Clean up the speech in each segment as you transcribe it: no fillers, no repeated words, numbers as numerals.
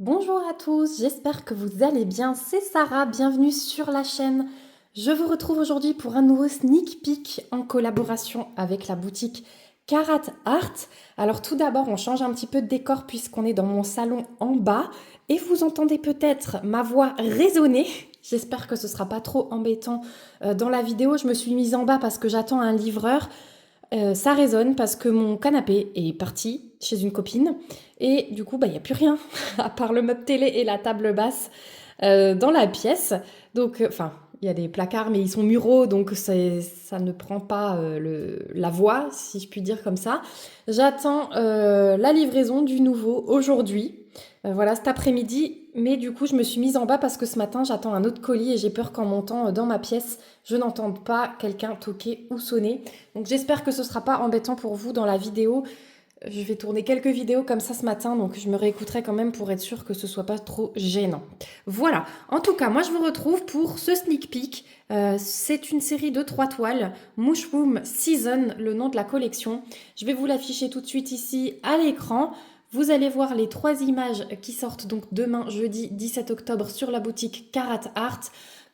Bonjour à tous, j'espère que vous allez bien. C'est Sarah, bienvenue sur la chaîne. Je vous retrouve aujourd'hui pour un nouveau sneak peek en collaboration avec la boutique Karat Art. Alors tout d'abord, on change un petit peu de décor puisqu'on est dans mon salon en bas et vous entendez peut-être ma voix résonner. J'espère que ce sera pas trop embêtant dans la vidéo. Je me suis mise en bas parce que j'attends un livreur. Ça résonne parce que mon canapé est parti chez une copine et du coup, il n'y a plus rien à part le meuble télé et la table basse dans la pièce. Donc, enfin, il y a des placards, mais ils sont muraux, donc ça ne prend pas la voix, si je puis dire comme ça. J'attends la livraison du nouveau aujourd'hui. Voilà, cet après-midi. Mais du coup, je me suis mise en bas parce que ce matin, j'attends un autre colis et j'ai peur qu'en montant dans ma pièce, je n'entende pas quelqu'un toquer ou sonner. Donc j'espère que ce ne sera pas embêtant pour vous dans la vidéo. Je vais tourner quelques vidéos comme ça ce matin, donc je me réécouterai quand même pour être sûre que ce soit pas trop gênant. Voilà, en tout cas, moi je vous retrouve pour ce sneak peek. C'est une série de 3 toiles, Mushroom Season, le nom de la collection. Je vais vous l'afficher tout de suite ici à l'écran. Vous allez voir les 3 images qui sortent donc demain, jeudi 17 octobre, sur la boutique Karat Art.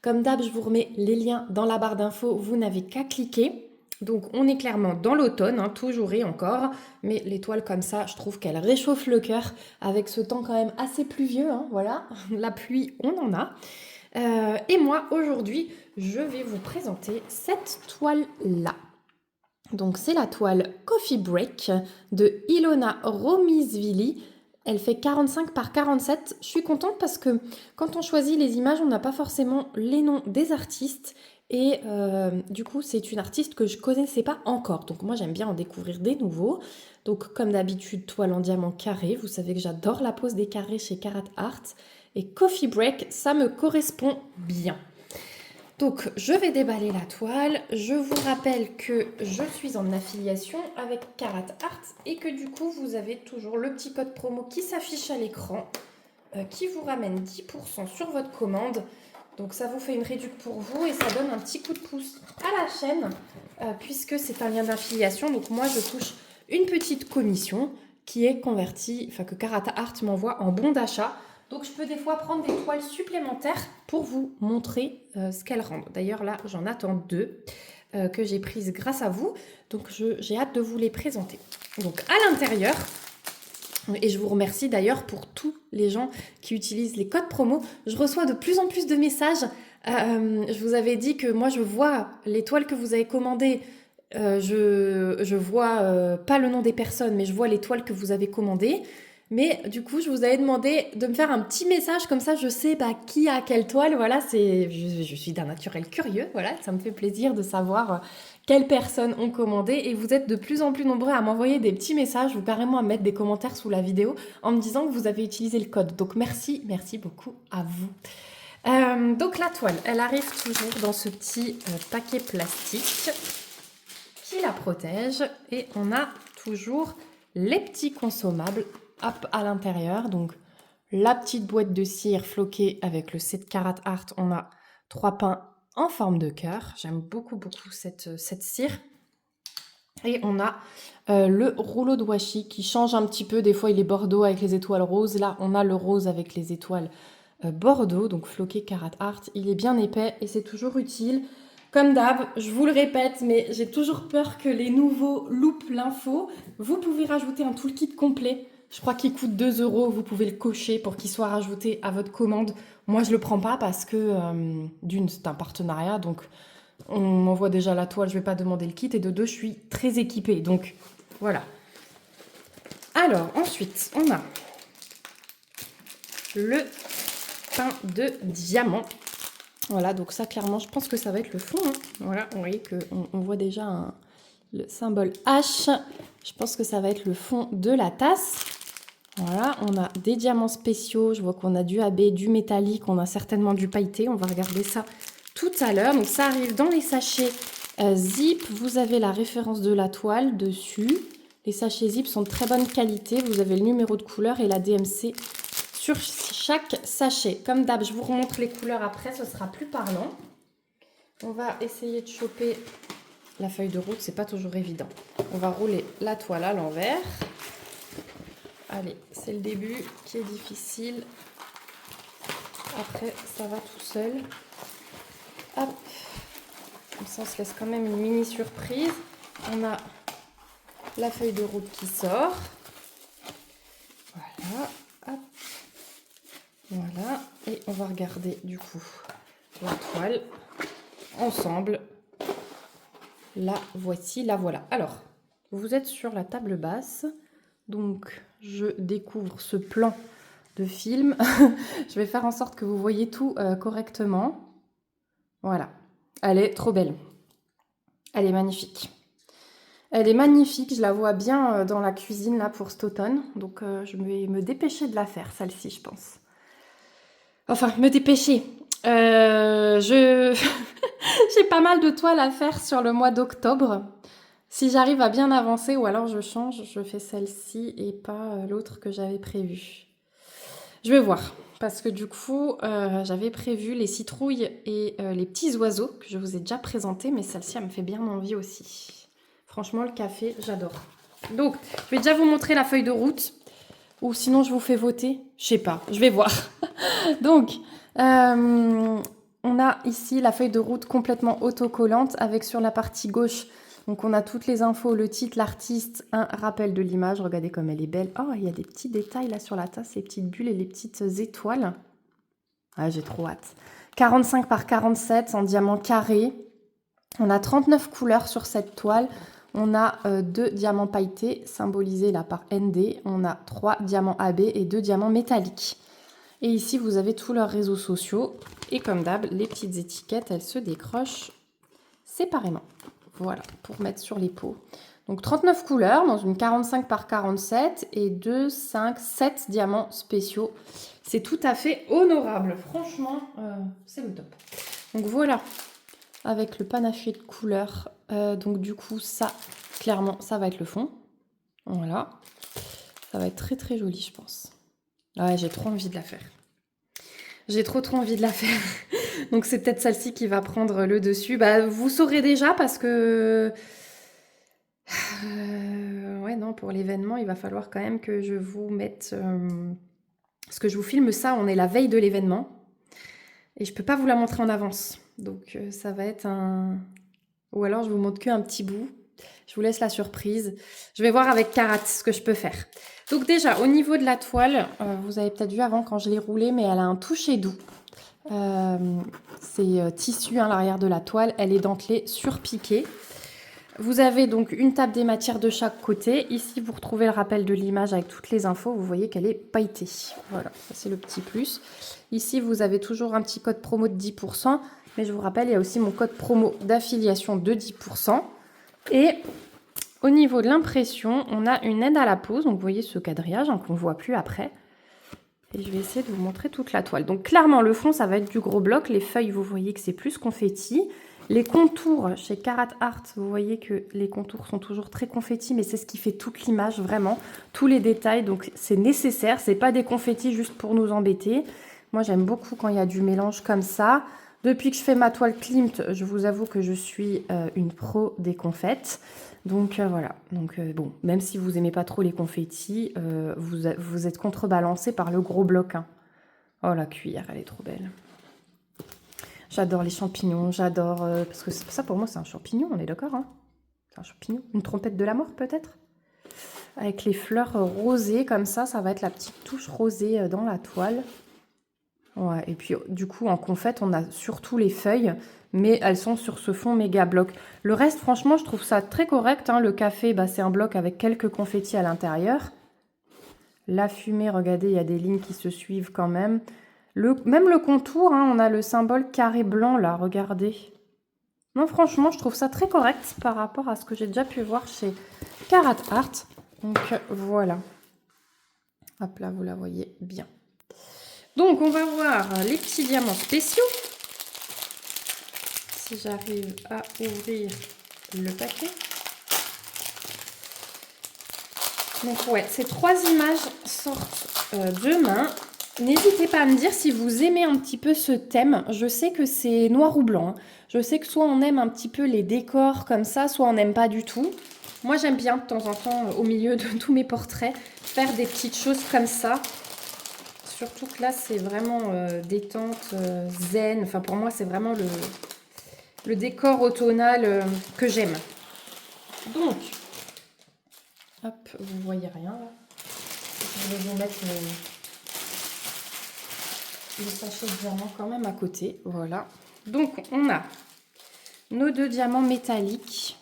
Comme d'hab, je vous remets les liens dans la barre d'infos, vous n'avez qu'à cliquer. Donc on est clairement dans l'automne, toujours et encore, mais les toiles comme ça, je trouve qu'elles réchauffent le cœur avec ce temps quand même assez pluvieux, voilà, la pluie on en a. Et moi aujourd'hui, je vais vous présenter cette toile-là. Donc c'est la toile Coffee Break de Ilona Romizvili. Elle fait 45 par 47. Je suis contente parce que quand on choisit les images, on n'a pas forcément les noms des artistes. Et du coup, c'est une artiste que je ne connaissais pas encore. Donc moi, j'aime bien en découvrir des nouveaux. Donc comme d'habitude, toile en diamant carré. Vous savez que j'adore la pose des carrés chez Karat Art. Et Coffee Break, ça me correspond bien. Donc, je vais déballer la toile. Je vous rappelle que je suis en affiliation avec Karat Art et que du coup, vous avez toujours le petit code promo qui s'affiche à l'écran qui vous ramène 10% sur votre commande. Donc, ça vous fait une réduction pour vous et ça donne un petit coup de pouce à la chaîne puisque c'est un lien d'affiliation. Donc, moi, je touche une petite commission qui est convertie, enfin que Karat Art m'envoie en bon d'achat. Donc je peux des fois prendre des toiles supplémentaires pour vous montrer ce qu'elles rendent. D'ailleurs là, j'en attends 2 que j'ai prises grâce à vous. Donc j'ai hâte de vous les présenter. Donc à l'intérieur, et je vous remercie d'ailleurs pour tous les gens qui utilisent les codes promo. Je reçois de plus en plus de messages. Je vous avais dit que moi je vois les toiles que vous avez commandées. Je vois pas le nom des personnes, mais je vois les toiles que vous avez commandées. Mais du coup, je vous avais demandé de me faire un petit message, comme ça je sais qui a quelle toile. Voilà, je suis d'un naturel curieux, voilà, ça me fait plaisir de savoir quelles personnes ont commandé. Et vous êtes de plus en plus nombreux à m'envoyer des petits messages ou carrément à mettre des commentaires sous la vidéo en me disant que vous avez utilisé le code. Donc merci, merci beaucoup à vous. Donc la toile, elle arrive toujours dans ce petit paquet plastique qui la protège et on a toujours les petits consommables à l'intérieur. Donc la petite boîte de cire floquée avec le set Karat Art. On a 3 pains en forme de cœur. J'aime beaucoup cette cire. Et on a le rouleau de washi qui change un petit peu. Des fois, il est bordeaux avec les étoiles roses. Là, on a le rose avec les étoiles bordeaux, donc floqué Karat Art. Il est bien épais et c'est toujours utile. Comme d'hab, je vous le répète, mais j'ai toujours peur que les nouveaux loupent l'info. Vous pouvez rajouter un toolkit complet. Je crois qu'il coûte 2 euros. Vous pouvez le cocher pour qu'il soit rajouté à votre commande. Moi, je le prends pas parce que, d'une, c'est un partenariat, donc on m'envoie déjà la toile, je vais pas demander le kit. Et de deux, je suis très équipée, donc voilà. Alors, ensuite, on a le pain de diamant. Voilà, donc ça, clairement, je pense que ça va être le fond. Voilà, vous voyez qu'on voit déjà le symbole H. Je pense que ça va être le fond de la tasse. Voilà, on a des diamants spéciaux. Je vois qu'on a du AB, du métallique. On a certainement du pailleté. On va regarder ça tout à l'heure. Donc ça arrive dans les sachets zip. Vous avez la référence de la toile dessus. Les sachets zip sont de très bonne qualité. Vous avez le numéro de couleur et la DMC sur chaque sachet. Comme d'hab, je vous remontre les couleurs après, ce sera plus parlant. On va essayer de choper la feuille de route, c'est pas toujours évident. On va rouler la toile à l'envers. Allez, c'est le début qui est difficile. Après, ça va tout seul. Hop. Comme ça, on se laisse quand même une mini surprise. On a la feuille de route qui sort. Voilà. Hop. Voilà. Et on va regarder du coup la toile ensemble. La voici, la voilà. Alors, vous êtes sur la table basse. Donc, je découvre ce plan de film. Je vais faire en sorte que vous voyez tout correctement. Voilà. Elle est trop belle. Elle est magnifique. Elle est magnifique. Je la vois bien dans la cuisine là pour cet automne. Donc, je vais me dépêcher de la faire, celle-ci, je pense. Enfin, me dépêcher. J'ai pas mal de toiles à faire sur le mois d'octobre. Si j'arrive à bien avancer, ou alors je change, je fais celle-ci et pas l'autre que j'avais prévu. Je vais voir, parce que du coup, j'avais prévu les citrouilles et les petits oiseaux, que je vous ai déjà présentés, mais celle-ci, elle me fait bien envie aussi. Franchement, le café, j'adore. Donc, je vais déjà vous montrer la feuille de route, ou sinon je vous fais voter. Je sais pas, je vais voir. Donc, on a ici la feuille de route complètement autocollante, avec sur la partie gauche... Donc, on a toutes les infos, le titre, l'artiste, un rappel de l'image. Regardez comme elle est belle. Oh, il y a des petits détails là sur la tasse, les petites bulles et les petites étoiles. Ah, j'ai trop hâte. 45 par 47 en diamant carré. On a 39 couleurs sur cette toile. On a 2 diamants pailletés, symbolisés là par ND. On a 3 diamants AB et 2 diamants métalliques. Et ici, vous avez tous leurs réseaux sociaux. Et comme d'hab, les petites étiquettes, elles se décrochent séparément. Voilà, pour mettre sur les pots. Donc 39 couleurs dans une 45 par 47 et 2, 5, 7 diamants spéciaux. C'est tout à fait honorable. Franchement, c'est le top. Donc voilà, avec le panaché de couleurs. Donc du coup, ça, clairement, ça va être le fond. Voilà. Ça va être très très joli, je pense. Ouais, j'ai trop envie de la faire. J'ai trop envie de la faire. Donc c'est peut-être celle-ci qui va prendre le dessus. Bah, vous saurez déjà parce que... ouais, non, pour l'événement, il va falloir quand même que je vous mette... Parce que je vous filme ça, on est la veille de l'événement. Et je peux pas vous la montrer en avance. Donc ça va être un... Ou alors je vous montre qu'un petit bout. Je vous laisse la surprise. Je vais voir avec Carat ce que je peux faire. Donc déjà, au niveau de la toile, vous avez peut-être vu avant quand je l'ai roulée, mais elle a un toucher doux. C'est tissu à l'arrière de la toile. Elle est dentelée surpiquée. Vous avez donc une table des matières de chaque côté. Ici, vous retrouvez le rappel de l'image avec toutes les infos. Vous voyez qu'elle est pailletée. Voilà, ça c'est le petit plus. Ici, vous avez toujours un petit code promo de 10%. Mais je vous rappelle, il y a aussi mon code promo d'affiliation de 10%. Et au niveau de l'impression, on a une aide à la pose. Donc, vous voyez ce quadrillage qu'on ne voit plus après. Et je vais essayer de vous montrer toute la toile. Donc, clairement, le fond, ça va être du gros bloc. Les feuilles, vous voyez que c'est plus confetti. Les contours, chez Carat Art, vous voyez que les contours sont toujours très confettis, mais c'est ce qui fait toute l'image, vraiment. Tous les détails, donc c'est nécessaire. C'est pas des confettis juste pour nous embêter. Moi, j'aime beaucoup quand il y a du mélange comme ça. Depuis que je fais ma toile Klimt, je vous avoue que je suis une pro des confettes. Donc voilà, donc bon, même si vous aimez pas trop les confettis, vous êtes contrebalancé par le gros bloc. Hein. Oh la cuillère, elle est trop belle. J'adore les champignons, j'adore... parce que ça pour moi c'est un champignon, on est d'accord hein. C'est un champignon, une trompette de la mort peut-être. Avec les fleurs rosées comme ça va être la petite touche rosée dans la toile. Ouais, et puis du coup en confette on a surtout les feuilles, mais elles sont sur ce fond méga bloc. Le reste franchement je trouve ça très correct, hein. Le café bah, c'est un bloc avec quelques confettis à l'intérieur. La fumée, regardez il y a des lignes qui se suivent quand même. Même le contour, hein, on a le symbole carré blanc là, regardez. Non franchement je trouve ça très correct par rapport à ce que j'ai déjà pu voir chez Carat Art. Donc voilà. Hop là vous la voyez bien. Donc, on va voir les petits diamants spéciaux. Si j'arrive à ouvrir le paquet. Donc, ouais, ces 3 images sortent demain. N'hésitez pas à me dire si vous aimez un petit peu ce thème. Je sais que c'est noir ou blanc. Hein. Je sais que soit on aime un petit peu les décors comme ça, soit on n'aime pas du tout. Moi, j'aime bien de temps en temps, au milieu de tous mes portraits, faire des petites choses comme ça. Surtout que là, c'est vraiment détente, zen. Enfin, pour moi, c'est vraiment le décor automnal que j'aime. Donc, hop, vous voyez rien là. Je vais vous mettre le sachet de diamants quand même à côté. Voilà. Donc, on a nos deux diamants métalliques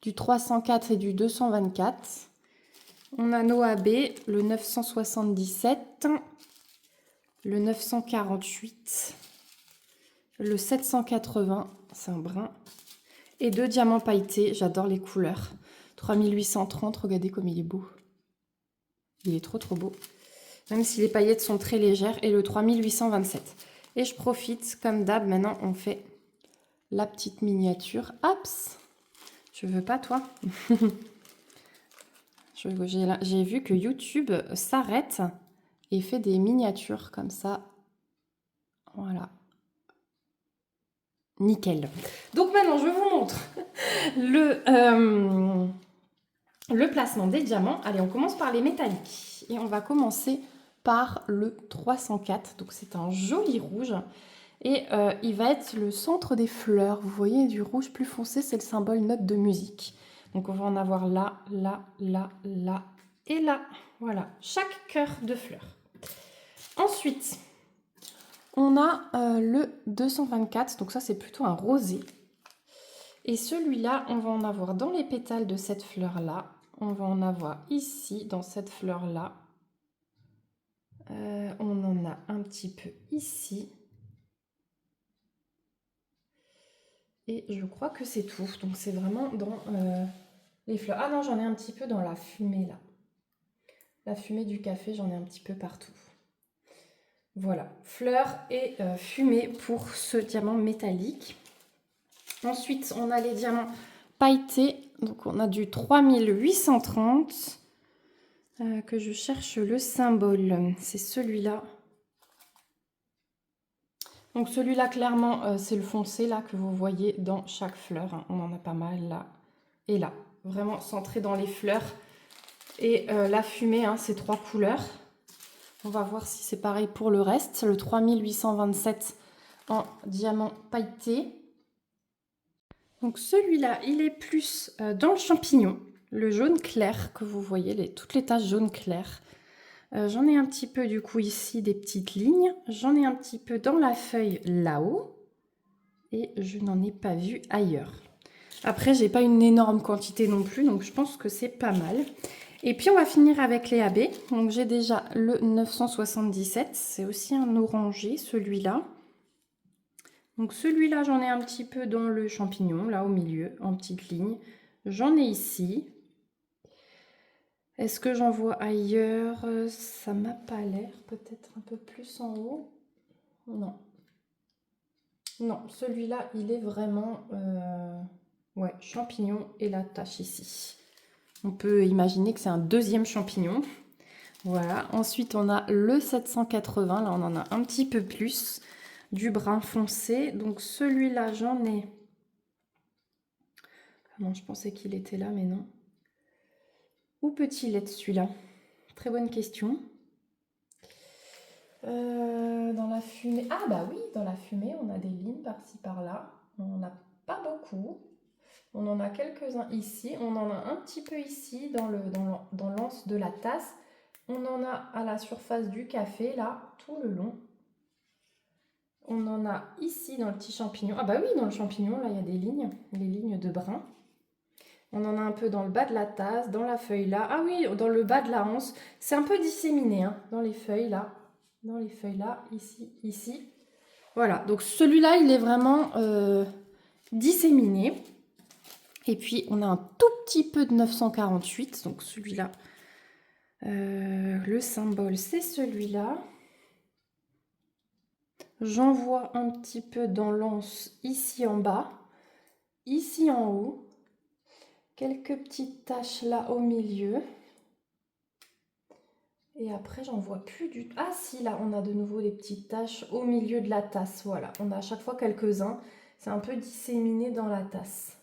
du 304 et du 224. On a nos AB, le 977, le 948, le 780, c'est un brun, et deux diamants pailletés, j'adore les couleurs. 3830, regardez comme il est beau. Il est trop beau. Même si les paillettes sont très légères, et le 3827. Et je profite, comme d'hab, maintenant on fait la petite miniature. Hop, je veux pas toi. J'ai vu que YouTube s'arrête et fait des miniatures comme ça. Voilà. Nickel. Donc maintenant, je vous montre le placement des diamants. Allez, on commence par les métalliques. Et on va commencer par le 304. Donc c'est un joli rouge. Et il va être le centre des fleurs. Vous voyez, du rouge plus foncé, c'est le symbole note de musique. Donc on va en avoir là, là, là, là et là. Voilà, chaque cœur de fleurs. Ensuite, on a le 224. Donc ça, c'est plutôt un rosé. Et celui-là, on va en avoir dans les pétales de cette fleur-là. On va en avoir ici, dans cette fleur-là. On en a un petit peu ici. Et je crois que c'est tout. Donc c'est vraiment dans les fleurs. Ah non, j'en ai un petit peu dans la fumée là. La fumée du café, j'en ai un petit peu partout. Voilà, fleurs et fumée pour ce diamant métallique. Ensuite, on a les diamants pailletés. Donc on a du 3830. Que je cherche le symbole. C'est celui-là. Donc celui-là, clairement, c'est le foncé là que vous voyez dans chaque fleur. Hein. On en a pas mal là et là. Vraiment centré dans les fleurs. Et la fumée, hein, c'est 3 couleurs. On va voir si c'est pareil pour le reste. Le 3827 en diamant pailleté. Donc celui-là, il est plus dans le champignon. Le jaune clair que vous voyez, toutes les taches jaune clair. J'en ai un petit peu du coup ici des petites lignes. J'en ai un petit peu dans la feuille là-haut. Et je n'en ai pas vu ailleurs. Après, j'ai pas une énorme quantité non plus, donc je pense que c'est pas mal. Et puis on va finir avec les AB. Donc j'ai déjà le 977, c'est aussi un orangé celui-là. Donc celui-là, j'en ai un petit peu dans le champignon, là au milieu, en petite ligne. J'en ai ici. Est-ce que j'en vois ailleurs? Ça m'a pas l'air, peut-être un peu plus en haut. Non. Non, celui-là, il est vraiment ouais, champignon et la tache ici. On peut imaginer que c'est un deuxième champignon. Voilà. Ensuite, on a le 780. Là, on en a un petit peu plus. Du brun foncé. Donc, celui-là, j'en ai... Ah non, je pensais qu'il était là, mais non. Où peut-il être celui-là? Très bonne question. Dans la fumée... Ah bah oui, dans la fumée, on a des lignes par-ci, par-là. On n'en a pas beaucoup. On en a quelques-uns ici. On en a un petit peu ici, dans l'anse de la tasse. On en a à la surface du café, là, tout le long. On en a ici, dans le petit champignon. Ah bah oui, dans le champignon, là, il y a des lignes. Les lignes de brun. On en a un peu dans le bas de la tasse, dans la feuille, là. Ah oui, dans le bas de la anse. C'est un peu disséminé, hein, dans les feuilles, là. Dans les feuilles, là, ici, ici. Voilà, donc celui-là, il est vraiment disséminé. Et puis, on a un tout petit peu de 948. Donc, celui-là, le symbole, c'est celui-là. J'en vois un petit peu dans l'anse ici en bas. Ici en haut. Quelques petites taches là au milieu. Et après, j'en vois plus du tout. Ah si, là, on a de nouveau des petites taches au milieu de la tasse. Voilà, on a à chaque fois quelques-uns. C'est un peu disséminé dans la tasse.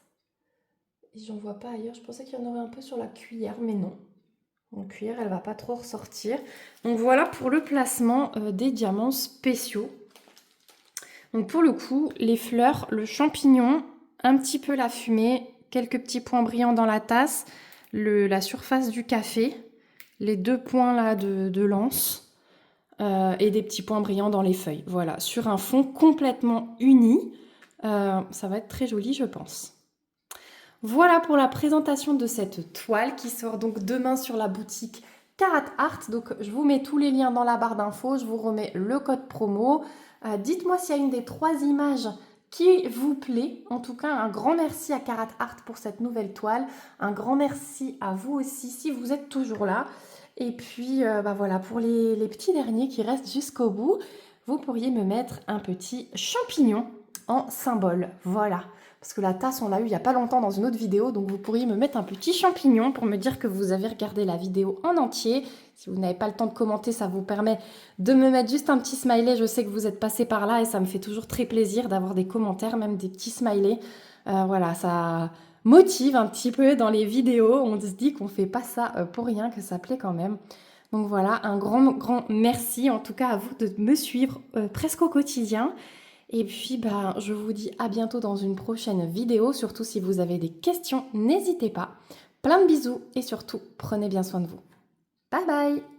Et j'en vois pas ailleurs. Je pensais qu'il y en aurait un peu sur la cuillère, mais non. En cuir, elle va pas trop ressortir. Donc voilà pour le placement des diamants spéciaux. Donc pour le coup, les fleurs, le champignon, un petit peu la fumée, quelques petits points brillants dans la tasse, la surface du café, les 2 points là de lance et des petits points brillants dans les feuilles. Voilà, sur un fond complètement uni. Ça va être très joli, je pense. Voilà pour la présentation de cette toile qui sort donc demain sur la boutique Carat Art. Donc je vous mets tous les liens dans la barre d'infos, je vous remets le code promo. Dites-moi s'il y a une des 3 images qui vous plaît. En tout cas, un grand merci à Carat Art pour cette nouvelle toile. Un grand merci à vous aussi si vous êtes toujours là. Et puis voilà, pour les petits derniers qui restent jusqu'au bout, vous pourriez me mettre un petit champignon en symbole. Voilà. Parce que la tasse, on l'a eu il n'y a pas longtemps dans une autre vidéo, donc vous pourriez me mettre un petit champignon pour me dire que vous avez regardé la vidéo en entier. Si vous n'avez pas le temps de commenter, ça vous permet de me mettre juste un petit smiley. Je sais que vous êtes passé par là et ça me fait toujours très plaisir d'avoir des commentaires, même des petits smileys. Voilà, ça motive un petit peu dans les vidéos. On se dit qu'on ne fait pas ça pour rien, que ça plaît quand même. Donc voilà, un grand merci en tout cas à vous de me suivre presque au quotidien. Et puis, je vous dis à bientôt dans une prochaine vidéo. Surtout si vous avez des questions, n'hésitez pas. Plein de bisous et surtout, prenez bien soin de vous. Bye bye!